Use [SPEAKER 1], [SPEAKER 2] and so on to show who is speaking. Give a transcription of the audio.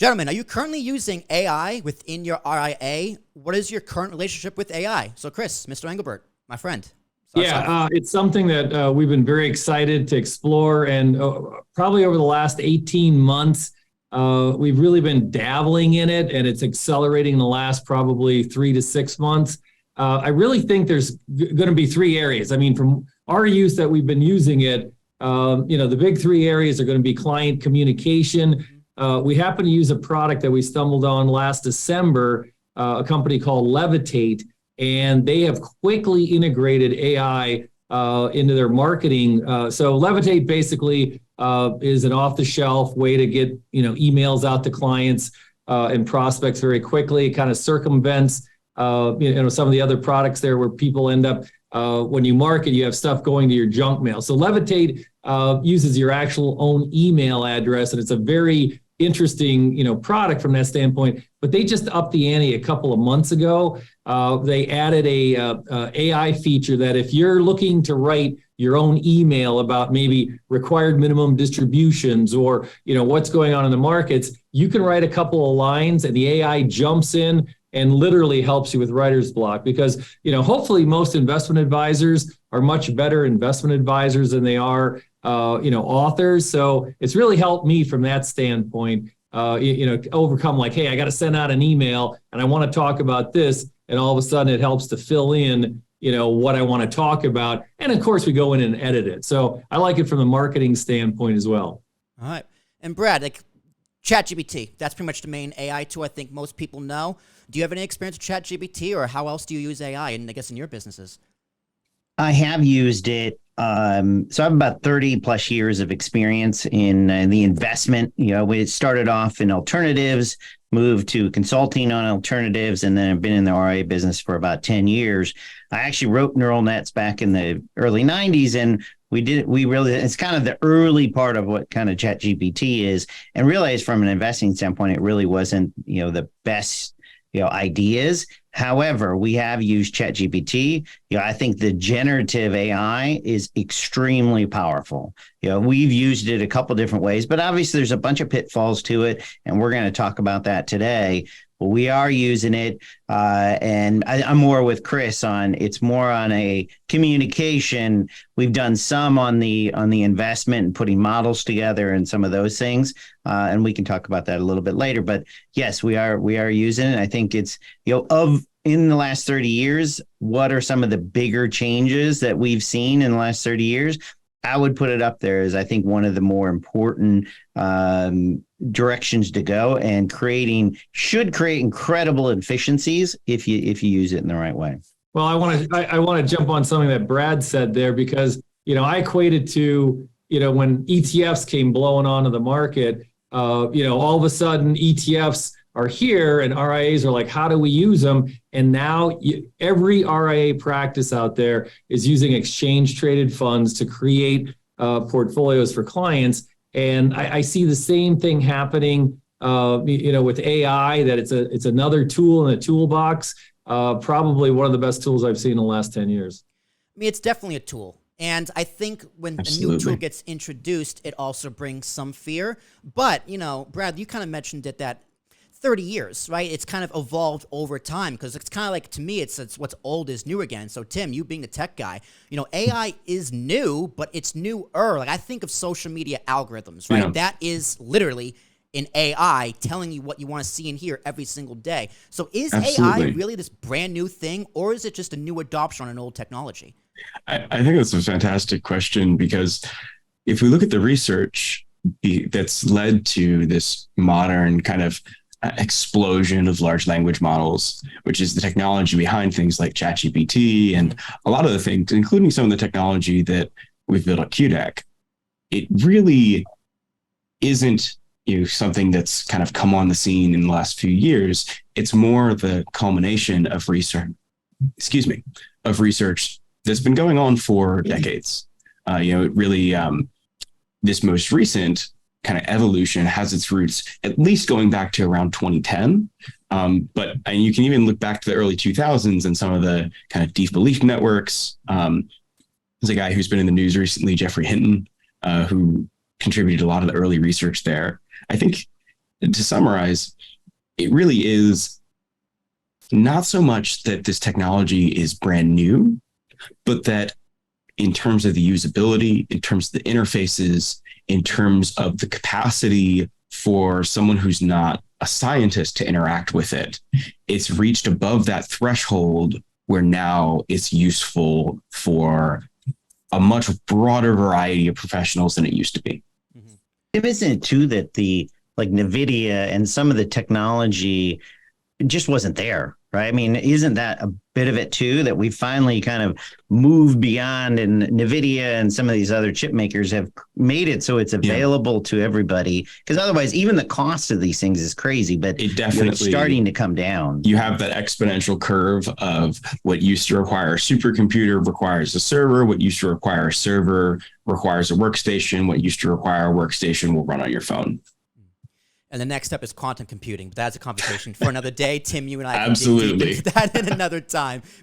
[SPEAKER 1] Gentlemen, are you currently using AI within your RIA? What is your current relationship with AI? So Chris, Mr. Engelbert, my friend.
[SPEAKER 2] It's something that we've been very excited to explore. And probably over the last 18 months, we've really been dabbling in it, and it's accelerating in the last probably 3 to 6 months. I really think there's going to be 3 areas. I mean, from our use that we've been using it, the big 3 areas are going to be client communication. We happen to use a product that we stumbled on last December, a company called Levitate, and they have quickly integrated AI into their marketing. So Levitate basically is an off-the-shelf way to get emails out to clients and prospects very quickly. It kind of circumvents some of the other products there where people end up when you market, you have stuff going to your junk mail. So Levitate uses your actual own email address, and it's a very interesting, product from that standpoint. But they just upped the ante a couple of months ago. They added a AI feature that if you're looking to write your own email about maybe required minimum distributions or what's going on in the markets, you can write a couple of lines, and the AI jumps in and literally helps you with writer's block. Because hopefully most investment advisors are much better investment advisors than they are authors. So it's really helped me from that standpoint, overcome hey, I got to send out an email and I want to talk about this. And all of a sudden it helps to fill in, what I want to talk about. And of course we go in and edit it. So I like it from the marketing standpoint as well.
[SPEAKER 1] All right. And Brad, ChatGPT, that's pretty much the main AI tool I think most people know. Do you have any experience with ChatGPT, or how else do you use AI in your businesses?
[SPEAKER 3] I have used it. So I have about 30 plus years of experience in the investment. We started off in alternatives, moved to consulting on alternatives, and then I've been in the RIA business for about 10 years. I actually wrote neural nets back in the early 90s, and it's kind of the early part of what kind of ChatGPT is, and realized from an investing standpoint, it really wasn't, the best ideas. However, we have used ChatGPT. I think the generative AI is extremely powerful. We've used it a couple different ways, but obviously there's a bunch of pitfalls to it, and we're going to talk about that today. But we are using it, and I'm more with Chris on. It's more on a communication. We've done some on the investment and putting models together and some of those things, and we can talk about that a little bit later. But yes, we are using it. I think it's in the last 30 years, what are some of the bigger changes that we've seen in the last 30 years? I would put it up there as I think one of the more important directions to go, and should create incredible efficiencies if you use it in the right way.
[SPEAKER 2] Well, I want to jump on something that Brad said there, because I equated to when ETFs came blowing onto the market, all of a sudden ETFs are here and RIAs are like, how do we use them? And now every RIA practice out there is using exchange traded funds to create portfolios for clients. And I see the same thing happening, with AI, that it's another tool in the toolbox. Probably one of the best tools I've seen in the last 10 years.
[SPEAKER 1] I mean, it's definitely a tool. And I think when
[SPEAKER 4] Absolutely.
[SPEAKER 1] a new tool gets introduced, it also brings some fear. But, Brad, you kind of mentioned it that 30 years, right? It's kind of evolved over time, because it's kind of like, to me, it's what's old is new again. So Tim, you being the tech guy, AI is new, but it's newer. Like, I think of social media algorithms, right?
[SPEAKER 4] Yeah.
[SPEAKER 1] That is literally an AI telling you what you want to see and hear every single day. So is
[SPEAKER 4] Absolutely.
[SPEAKER 1] AI really this brand new thing, or is it just a new adoption on an old technology?
[SPEAKER 4] I think that's a fantastic question, because if we look at the research that's led to this modern kind of explosion of large language models, which is the technology behind things like ChatGPT and a lot of the things, including some of the technology that we've built at QDEC, it really isn't something that's kind of come on the scene in the last few years. It's more the culmination of research that's been going on for decades. It really, this most recent kind of evolution has its roots at least going back to around 2010. But you can even look back to the early 2000s and some of the kind of deep belief networks. There's a guy who's been in the news recently, Jeffrey Hinton, who contributed a lot of the early research there. I think to summarize, it really is not so much that this technology is brand new, but that in terms of the usability, in terms of the interfaces, in terms of the capacity for someone who's not a scientist to interact with it, it's reached above that threshold where now it's useful for a much broader variety of professionals than it used to be.
[SPEAKER 3] Isn't it too that the like NVIDIA and some of the technology just wasn't there, right? I mean, isn't that a bit of it too, that we finally kind of moved beyond, and NVIDIA and some of these other chip makers have made it so it's available to everybody? Because otherwise, even the cost of these things is crazy, but
[SPEAKER 4] it definitely
[SPEAKER 3] it's starting to come down.
[SPEAKER 4] You have that exponential curve of what used to require a supercomputer requires a server, what used to require a server requires a workstation, what used to require a workstation will run on your phone.
[SPEAKER 1] And the next step is quantum computing, but that's a conversation for another day. Tim, you and I can
[SPEAKER 4] Absolutely
[SPEAKER 1] dig deep into that in another time.